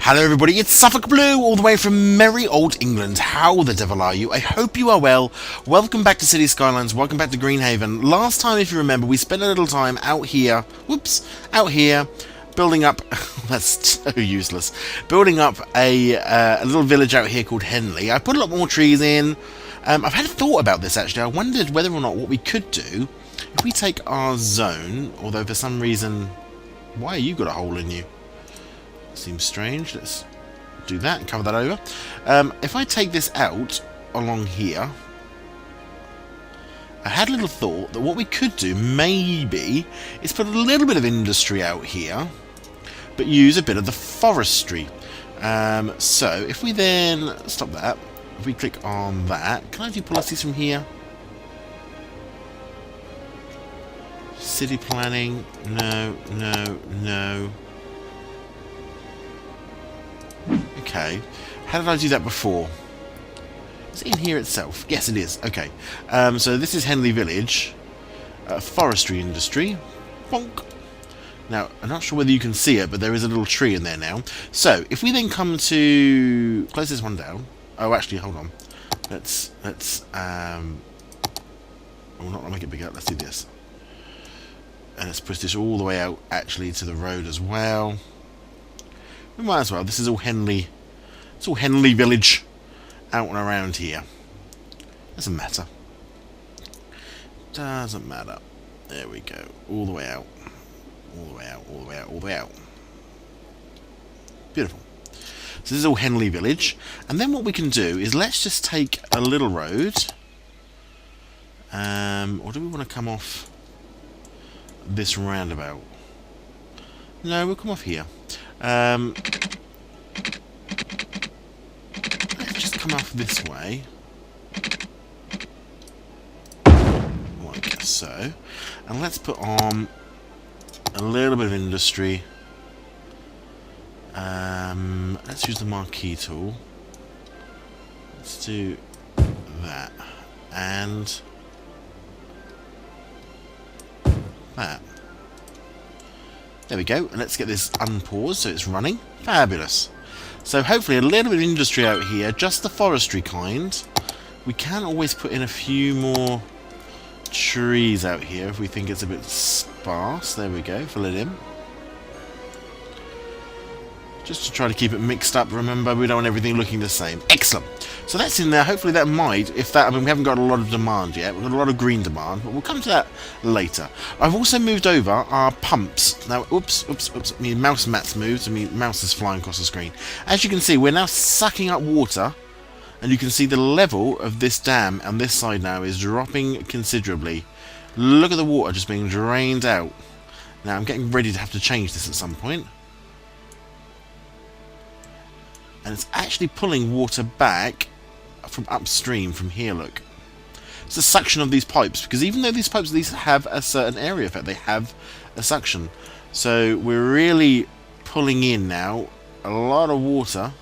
Hello everybody, it's SuffolkBlue, all the way from merry old England. How the devil are you? I hope you are well. Welcome back to City Skylines, welcome back to Greenhaven. Last time, if you remember, we spent a little time out here, building up, that's so useless, building up a little village out here called Henley. I put a lot more trees in. I've had a thought about this actually. I wondered whether or not what we could do, if we take our zone, although for some reason, why you got a hole in you? Seems strange. Let's do that and cover that over. If I take this out along here, I had a little thought that what we could do maybe is put a little bit of industry out here, but use a bit of the forestry. So if we then stop that, if we click on that, can I do policies from here? City planning? No, no, no. Okay, how did I do that before? Is it in here itself? Yes, it is. Okay, so this is Henley Village, forestry industry. Bonk. Now, I'm not sure whether you can see it, but there is a little tree in there now. So, if we then come to close this one down. Oh, actually, hold on. Let's oh, not make it bigger. Let's do this, and let's push this all the way out, actually, to the road as well. We might as well. This is all Henley. It's all Henley Village out and around here. Doesn't matter. Doesn't matter. There we go. All the way out. All the way out. All the way out. All the way out. Beautiful. So this is all Henley Village. And then what we can do is let's just take a little road. Or do we want to come off this roundabout? No, we'll come off here. Let's just come off this way, like so, and let's put on a little bit of industry. Let's use the marquee tool. Let's do that, and that. There we go, and let's get this unpaused so it's running. Fabulous. So hopefully a little bit of industry out here, just the forestry kind. We can always put in a few more trees out here if we think it's a bit sparse. There we go, fill it in. Just to try to keep it mixed up. Remember, we don't want everything looking the same. Excellent. So that's in there. Hopefully that might, if that, I mean, we haven't got a lot of demand yet. We've got a lot of green demand, but we'll come to that later. I've also moved over our pumps. Now, oops, my mouse mat's moved, and my mouse is flying across the screen. As you can see, we're now sucking up water, and you can see the level of this dam on this side now is dropping considerably. Look at the water just being drained out. Now, I'm getting ready to have to change this at some point. And it's actually pulling water back from upstream from here, look. It's the suction of these pipes, because even though these pipes at least have a certain area effect, they have a suction. So we're really pulling in now a lot of water.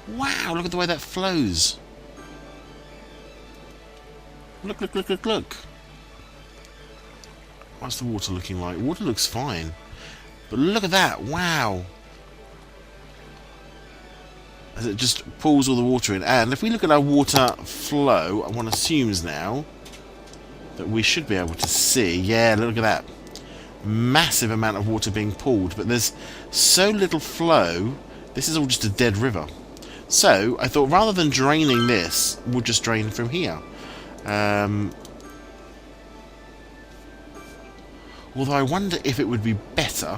Wow, look at the way that flows. Look, look, look, look, look. What's the water looking like? Water looks fine. But look at that, wow. As it just pulls all the water in. And if we look at our water flow, one assumes now that we should be able to see, yeah, look at that, massive amount of water being pulled, but there's so little flow. This is all just a dead river. So I thought rather than draining this, we'll just drain from here. Although I wonder if it would be better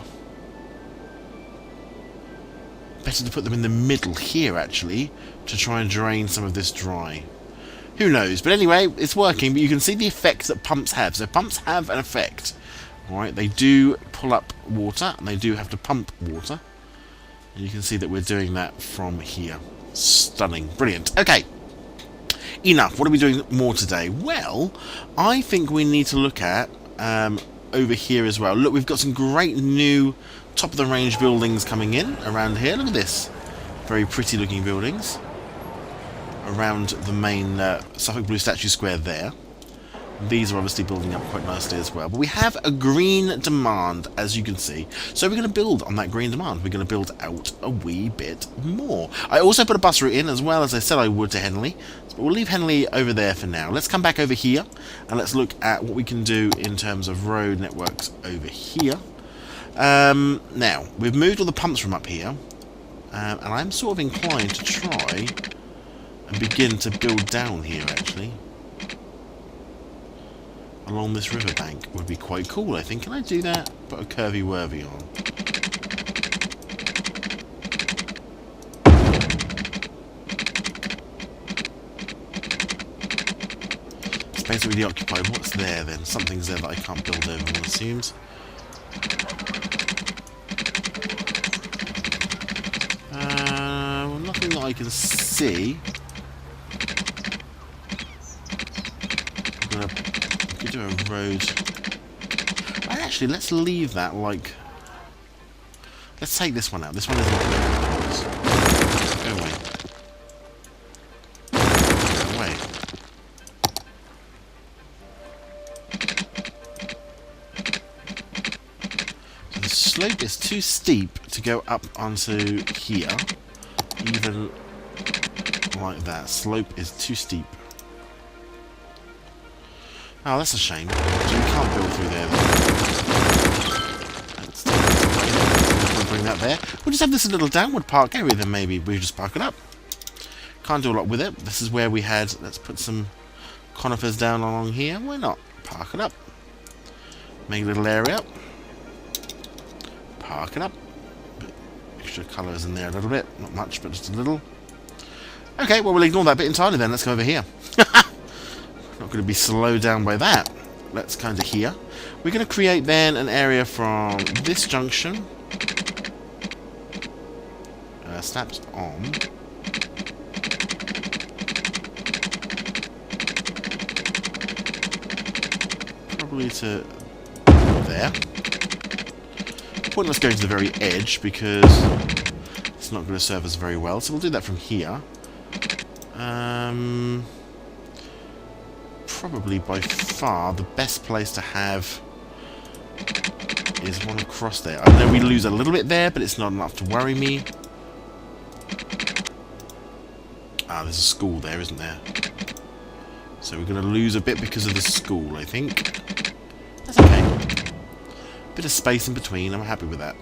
to put them in the middle here, actually, to try and drain some of this dry. Who knows? But anyway, it's working, but you can see the effect that pumps have. So pumps have an effect. Alright, they do pull up water, and they do have to pump water. And you can see that we're doing that from here. Stunning. Brilliant. Okay. Enough. What are we doing more today? Well, I think we need to look at over here as well. Look, we've got some great new top-of-the-range buildings coming in around here. Look at this. Very pretty looking buildings around the main SuffolkBlue statue square there. These are obviously building up quite nicely as well. But we have a green demand, as you can see. So we're going to build on that green demand. We're going to build out a wee bit more. I also put a bus route in, as well as I said I would, to Henley. But we'll leave Henley over there for now. Let's come back over here, and let's look at what we can do in terms of road networks over here. Now, we've moved all the pumps from up here. And I'm sort of inclined to try and begin to build down here, actually. Along this riverbank would be quite cool, I think. Can I do that? Put a curvy worthy on. Space already occupied. What's there then? Something's there that I can't build over, one assumes. Well, nothing that I can see. I'm gonna do a road. Actually, let's leave that like. Let's take this one out. This one isn't good. Go away. Go away. So the slope is too steep to go up onto here. Even like that. Slope is too steep. Oh, that's a shame. So we can't build through there, Let's take this away. Bring that there. We'll just have this little downward park area, then maybe we just park it up. Can't do a lot with it. This is where we had... Let's put some conifers down along here. Why not? Park it up. Make a little area. Park it up. Bit extra colours in there a little bit. Not much, but just a little. Okay, well, we'll ignore that bit entirely then. Let's go over here. Not going to be slowed down by that. Let's kind of here. We're going to create then an area from this junction. Snaps on. Probably to there. Pointless going to the very edge because it's not going to serve us very well. So we'll do that from here. Probably by far the best place to have is one across there. I know we lose a little bit there, but it's not enough to worry me. Ah, there's a school there, isn't there? So we're going to lose a bit because of the school, I think. That's okay. Bit of space in between, I'm happy with that.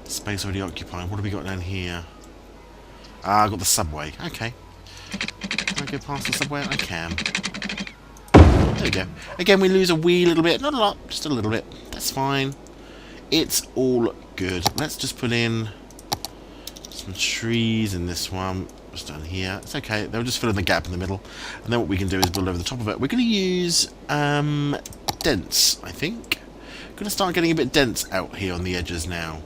Space already occupied. What have we got down here? Ah, I've got the subway. Okay. Can I go past the subway? I can. There we go. Again, we lose a wee little bit. Not a lot, just a little bit. That's fine. It's all good. Let's just put in some trees in this one. Just down here. It's okay. They'll just fill in the gap in the middle. And then what we can do is build over the top of it. We're going to use dense, I think. Going to start getting a bit dense out here on the edges now.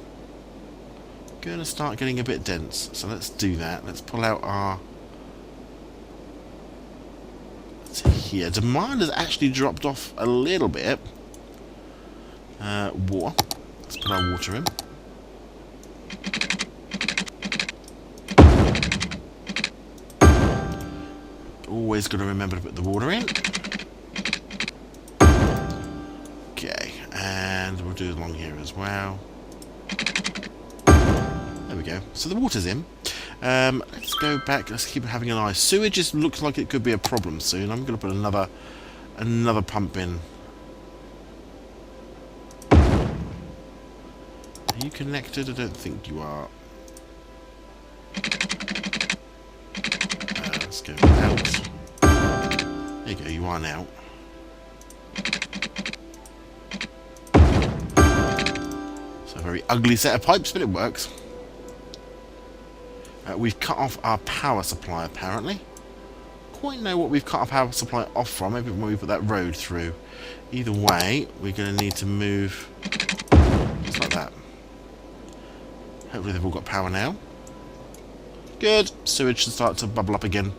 Going to start getting a bit dense, so let's do that. Let's pull out our... Let's see here. Demand has actually dropped off a little bit. Water. Let's put our water in. Always got to remember to put the water in. Okay, and we'll do it along here as well. There we go. So the water's in. Let's go back. Let's keep having an eye. Sewage just looks like it could be a problem soon. I'm going to put another pump in. Are you connected? I don't think you are. Let's go out. There you go. You are now. So a very ugly set of pipes, but it works. We've cut off our power supply, apparently. Quite know what we've cut our power supply off from. Maybe when we put that road through. Either way, we're going to need to move just like that. Hopefully they've all got power now. Good. Sewage should start to bubble up again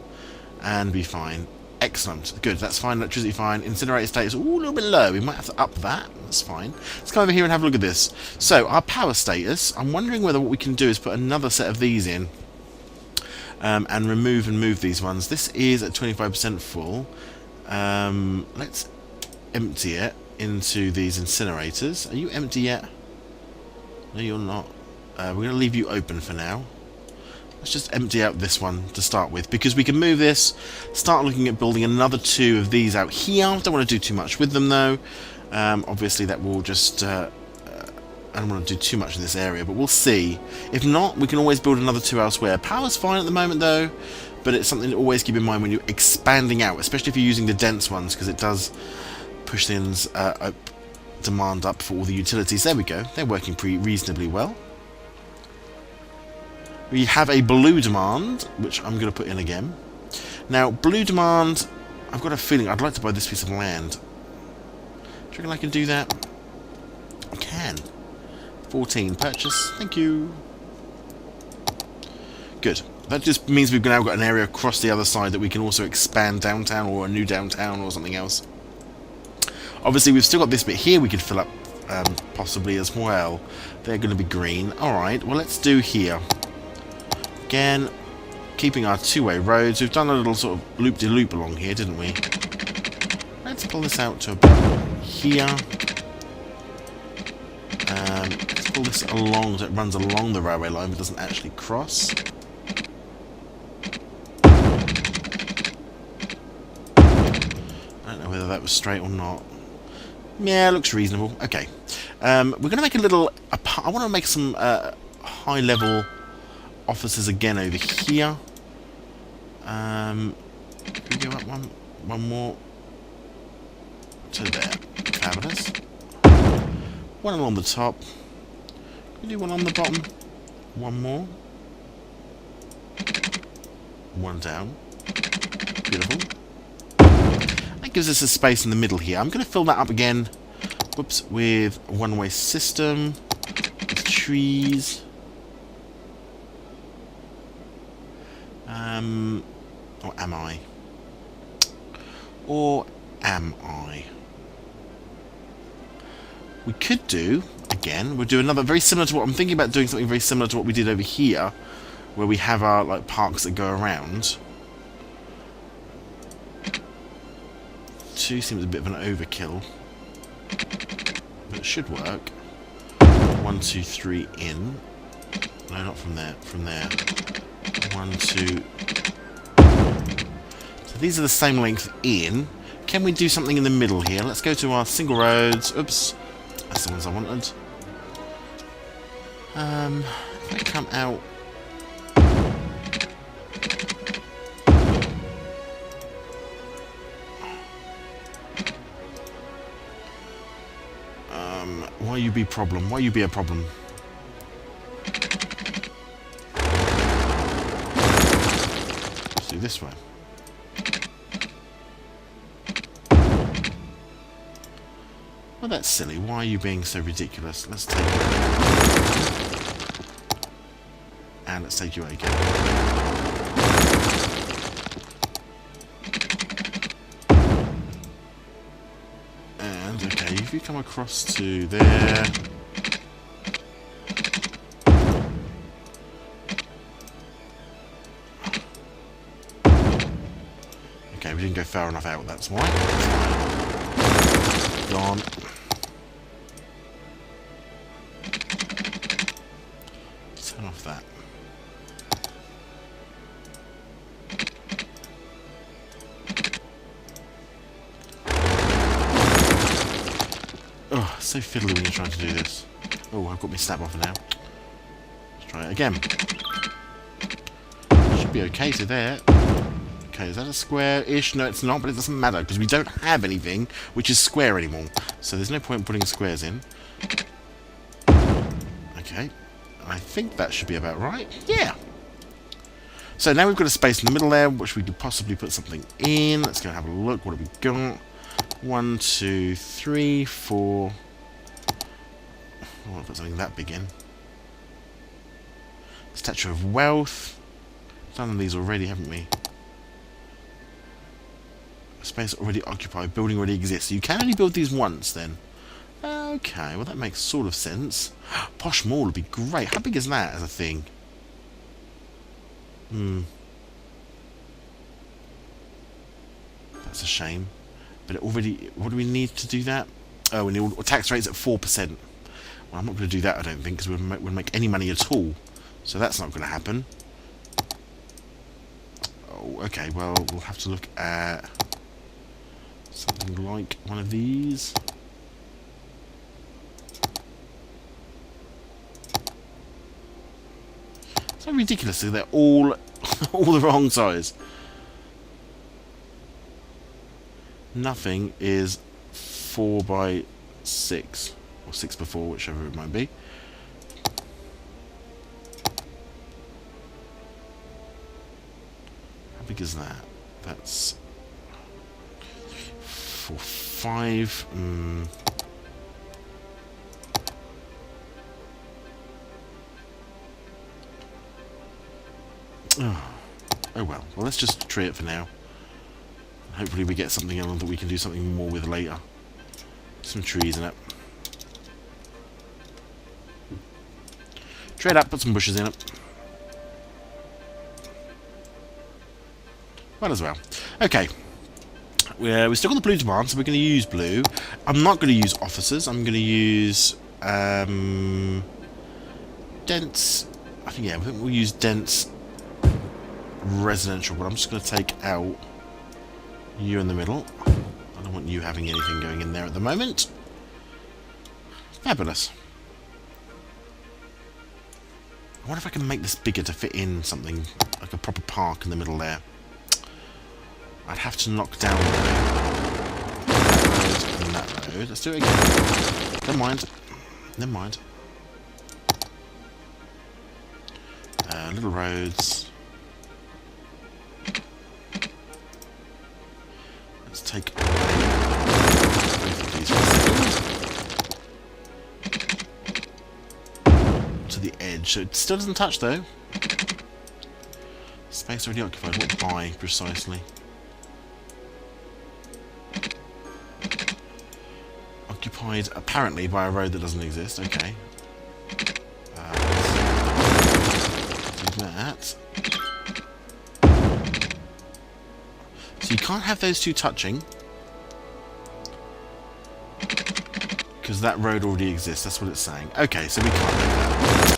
and be fine. Excellent. Good. That's fine. Electricity fine. Incinerator status a little bit low. We might have to up that. That's fine. Let's come over here and have a look at this. So, our power status, I'm wondering whether what we can do is put another set of these in. And remove and move these ones. This is at 25% full. Let's empty it into these incinerators. Are you empty yet? No, you're not. We're going to leave you open for now. Let's just empty out this one to start with, because we can move this, start looking at building another 2 of these out here. Don't want to do too much with them though. Obviously that will just... I don't want to do too much in this area, but we'll see. If not, we can always build another 2 elsewhere. Power's fine at the moment though, but it's something to always keep in mind when you're expanding out, especially if you're using the dense ones, because it does push things demand up for all the utilities. There we go. They're working pretty reasonably well. We have a blue demand, which I'm going to put in again. Now, blue demand, I've got a feeling I'd like to buy this piece of land. Do you reckon I can do that? I can. 14 purchase, thank you. Good. That just means we've now got an area across the other side that we can also expand downtown, or a new downtown, or something else. Obviously, we've still got this bit here we could fill up, possibly as well. They're going to be green. Alright, well let's do here. Again, keeping our 2-way roads. We've done a little sort of loop-de-loop along here, didn't we? Let's pull this out to about here. Let's pull this along so it runs along the railway line but doesn't actually cross. I don't know whether that was straight or not. Yeah, looks reasonable. Okay. We're going to make a little... I want to make some high-level offices again over here. Can we go up one more? To there. Fabulous. One along the top. Can we do one on the bottom? One more. One down. Beautiful. That gives us a space in the middle here. I'm going to fill that up again. Whoops, with one-way system. With trees. Or am I? Or am I? We could do, again, we'll do another very similar to what I'm thinking about doing, something very similar to what we did over here, where we have our like parks that go around. 2 seems a bit of an overkill, but it should work. 1, 2, 3 in. No, not from there. From there. 1, 2. So these are the same length in. Can we do something in the middle here? Let's go to our single roads. Oops. That's the ones I wanted. If I come out... why you be problem? Why you be a problem? Let's do this way. Well, that's silly. Why are you being so ridiculous? Let's take it. And let's take you out again. And, okay, if you come across to there... Okay, we didn't go far enough out, that's why. Gone. Turn off that. Oh, so fiddly when you're trying to do this. Oh, I've got my snap off now. Let's try it again. Should be okay to there. Okay, is that a square-ish? No, it's not, but it doesn't matter, because we don't have anything which is square anymore. So there's no point in putting squares in. Okay. I think that should be about right. Yeah! So now we've got a space in the middle there, which we could possibly put something in. Let's go have a look. What have we got? 1, 2, 3, 4... I want to put something that big in. Statue of Wealth. We've done these already, haven't we? Space already occupied, building already exists. So you can only build these once then. Okay, well that makes sort of sense. Posh Mall would be great. How big is that as a thing? That's a shame. But it already... What do we need to do that? Oh, we need tax rates at 4%. Well, I'm not going to do that, I don't think, because we wouldn't make any money at all. So that's not going to happen. Oh, okay, well, we'll have to look at something like one of these. So ridiculous that they're all the wrong size. Nothing is 4 by 6 or 6 by 4, whichever it might be. How big is that? That's 4, 5. Oh well. Well, let's just tree it for now. Hopefully we get something else that we can do something more with later. Some trees in it. Trade up, put some bushes in it. Might as well. Okay. We're still got the blue demand, so we're going to use blue. I'm not going to use officers. I'm going to use dense. I think we'll use dense residential, but I'm just going to take out you in the middle. I don't want you having anything going in there at the moment. Fabulous. I wonder if I can make this bigger to fit in something like a proper park in the middle there. I'd have to knock down that road. Let's do it again. Never mind. Never mind. Little roads. Let's take away both of these to the edge. So it still doesn't touch though. Space already occupied. What by precisely? Occupied apparently by a road that doesn't exist. Okay. Do that. So you can't have those two touching because that road already exists. That's what it's saying. Okay, so we can't do that.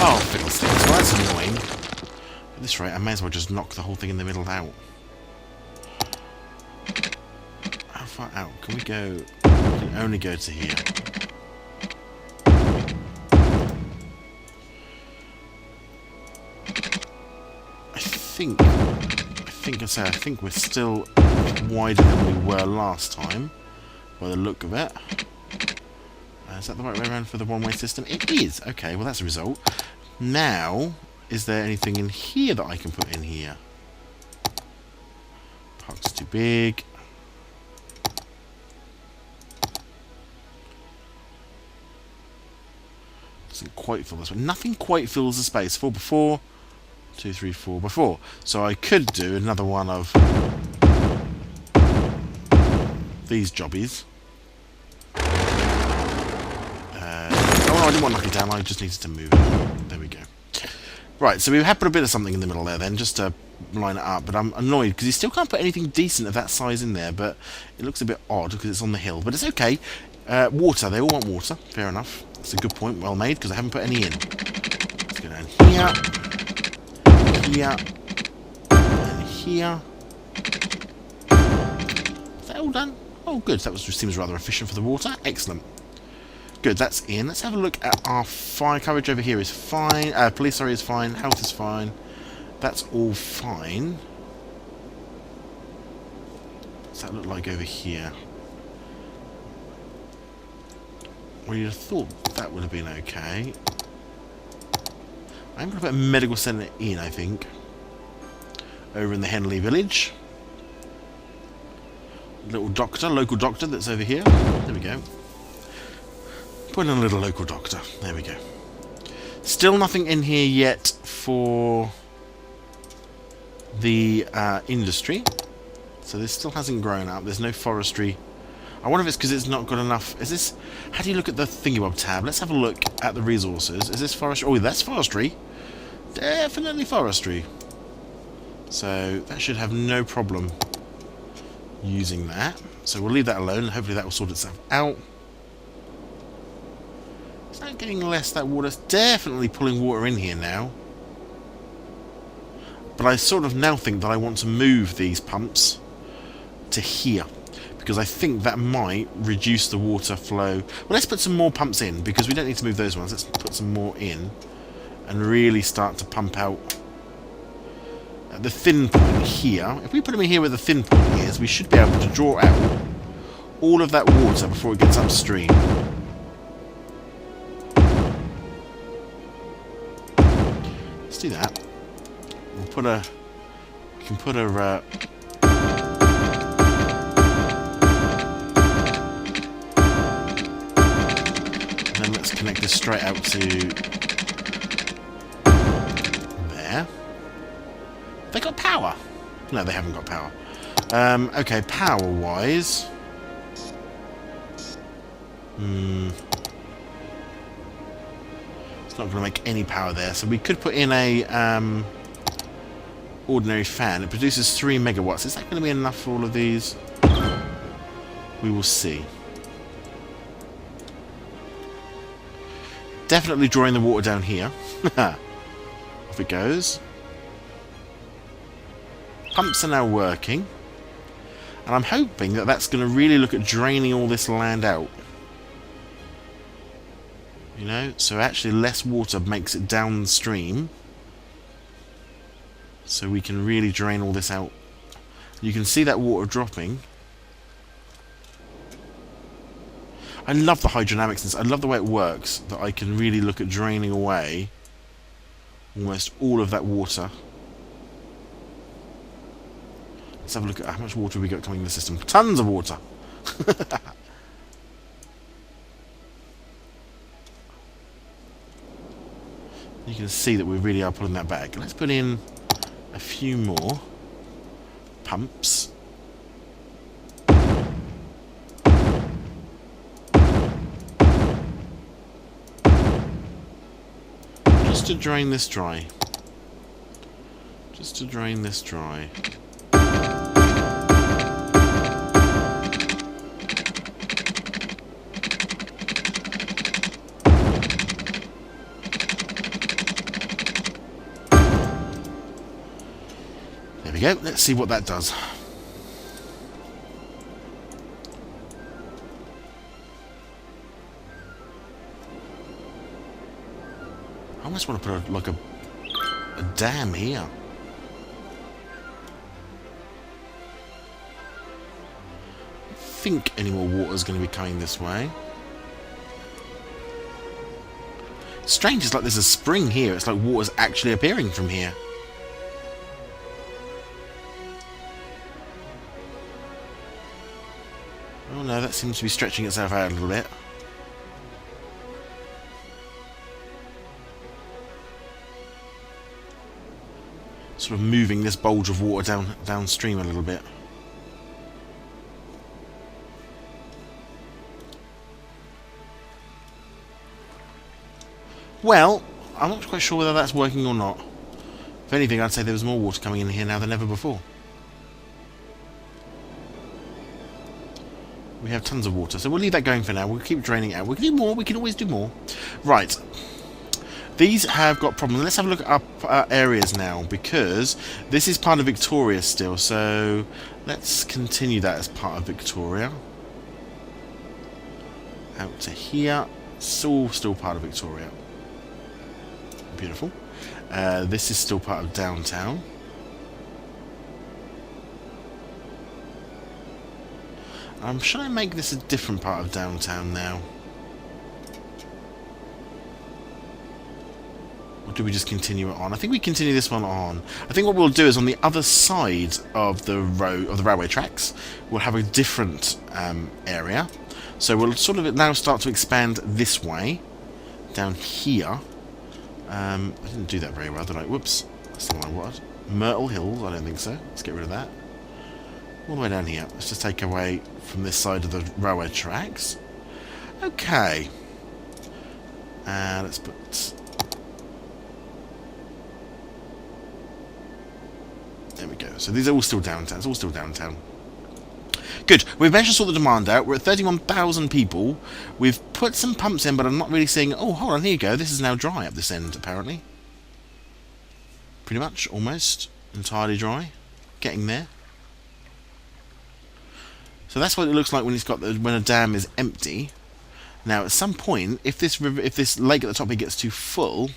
Oh, fiddlesticks. Well, that's annoying. At this rate, I may as well just knock the whole thing in the middle out. How far out? Can we go? We can only go to here. I think we're still wider than we were last time, by the look of it. Is that the right way around for the one-way system? It is! Okay, well that's a result. Now, is there anything in here that I can put in here? Park's too big. Doesn't quite fill this one. Nothing quite fills the space. 4 by 4. 2, 3, 4 by 4. So I could do another one of these jobbies. Oh no, I didn't want to knock it down, I just needed to move it. There we go. Right, so we have put a bit of something in the middle there then, just to line it up, but I'm annoyed because you still can't put anything decent of that size in there, but it looks a bit odd because it's on the hill, but it's okay. Water, they all want water, fair enough. That's a good point, well made, because I haven't put any in. Let's go down here. Here and here. Is that all done? Oh, good. That seems rather efficient for the water. Excellent. Good. That's in. Let's have a look at our fire coverage over here. Is fine. Police area is fine. Health is fine. That's all fine. What's that look like over here? Well, you'd have thought that would have been okay. I'm going to put a medical centre in, I think. Over in the Henley village. Little doctor, local doctor that's over here. There we go. Put in a little local doctor. There we go. Still nothing in here yet for the industry. So this still hasn't grown up. There's no forestry. I wonder if it's because it's not got enough. Is this... How do you look at the thingy-bob tab? Let's have a look at the resources. Is this forestry? Oh, that's forestry. Definitely forestry. So that should have no problem using that. So we'll leave that alone. Hopefully that will sort itself out. It's not getting less, that water. It's definitely pulling water in here now. But I sort of now think that I want to move these pumps to here, because I think that might reduce the water flow. Well, let's put some more pumps in, because we don't need to move those ones. Let's put some more in and really start to pump out at the thin point here. If we put them in here where the thin point is, we should be able to draw out all of that water before it gets upstream. Let's do that. We'll put a... We can put a... Let's connect this straight out to there. They got power? No, they haven't got power. Okay, power-wise... It's not going to make any power there. So we could put in a ordinary fan. It produces 3 megawatts. Is that going to be enough for all of these? We will see. Definitely drawing the water down here. Off it goes. Pumps are now working. And I'm hoping that that's going to really look at draining all this land out. You know, so actually less water makes it downstream. So we can really drain all this out. You can see that water dropping. I love the hydrodynamics. I love the way it works, that I can really look at draining away almost all of that water. Let's have a look at how much water we got coming in the system. Tons of water! You can see that we really are pulling that back. Let's put in a few more pumps. Just to drain this dry. Just to drain this dry. There we go. Let's see what that does. I almost want to put a dam here. I don't think any more water is going to be coming this way. It's strange, it's like there's a spring here. It's like water's actually appearing from here. Oh no, that seems to be stretching itself out a little bit. Sort of moving this bulge of water downstream a little bit. Well, I'm not quite sure whether that's working or not. If anything, I'd say there was more water coming in here now than ever before. We have tons of water, so we'll leave that going for now. We'll keep draining it out. We can do more. We can always do more. Right. These have got problems. Let's have a look at our areas now, because this is part of Victoria still. So let's continue that as part of Victoria. Out to here. It's all still part of Victoria. Beautiful. This is still part of downtown. Should I make this a different part of downtown now? Or do we just continue it on? I think we continue this one on. I think what we'll do is on the other side of the railway tracks, we'll have a different area. So we'll sort of now start to expand this way, down here. I didn't do that very well, did I? Whoops, that's the one I wanted. Myrtle Hills, I don't think so. Let's get rid of that. All the way down here. Let's just take away from this side of the railway tracks. Okay. Let's put... There we go. So these are all still downtown. It's all still downtown. Good. We've managed to sort the demand out. We're at 31,000 people. We've put some pumps in, but I'm not really seeing... Oh, hold on. Here you go. This is now dry up this end, apparently. Pretty much. Almost. Entirely dry. Getting there. So that's what it looks like when it's got when a dam is empty. Now, at some point, if this lake at the top here gets too full...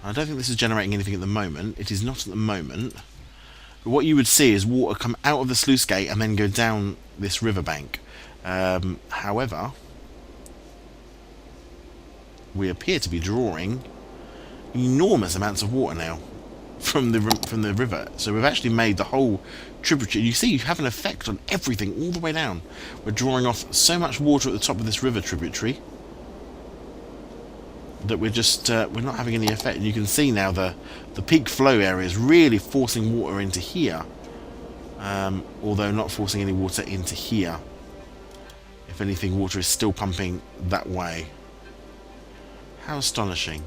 I don't think this is generating anything at the moment. It is not at the moment. But what you would see is water come out of the sluice gate and then go down this riverbank. However, we appear to be drawing enormous amounts of water now from the river. So we've actually made the whole tributary. You see, you have an effect on everything all the way down. We're drawing off so much water at the top of this river tributary that we're just we're not having any effect. And you can see now the peak flow area is really forcing water into here, although not forcing any water into here. If anything, water is still pumping that way. How astonishing.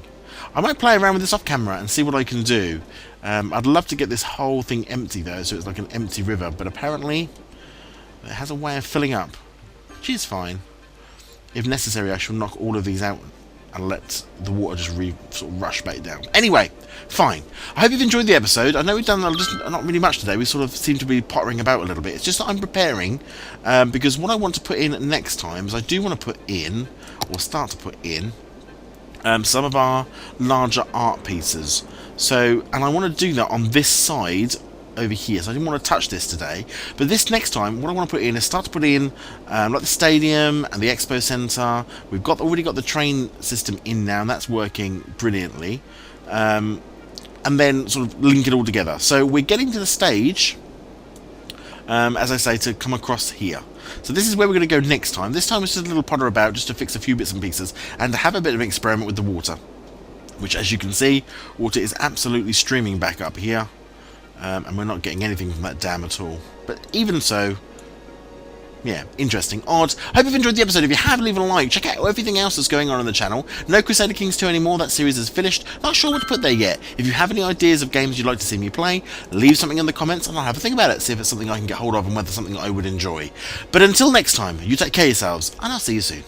I might play around with this off camera and see what I can do. I'd love to get this whole thing empty though, so it's like an empty river, but apparently it has a way of filling up, which is fine. If necessary, I shall knock all of these out and let the water just sort of rush back down. Anyway, fine. I hope you've enjoyed the episode. I know we've done just not really much today. We sort of seem to be pottering about a little bit. It's just that I'm preparing, because what I want to put in next time is I do want to put in, or start to put in, some of our larger art pieces. So, and I want to do that on this side over here. So I didn't want to touch this today, but this next time what I want to put in is start to put in like the stadium and the expo centre. We've already got the train system in now, and that's working brilliantly, and then sort of link it all together. So we're getting to the stage, as I say, to come across here. So this is where we're going to go next time. This time it's just a little potter about, just to fix a few bits and pieces and to have a bit of an experiment with the water, which, as you can see, water is absolutely streaming back up here. And we're not getting anything from that dam at all. But even so, yeah, interesting, odd. Hope you've enjoyed the episode. If you have, leave a like. Check out everything else that's going on the channel. No Crusader Kings 2 anymore. That series is finished. Not sure what to put there yet. If you have any ideas of games you'd like to see me play, leave something in the comments and I'll have a think about it. See if it's something I can get hold of and whether it's something I would enjoy. But until next time, you take care of yourselves, and I'll see you soon.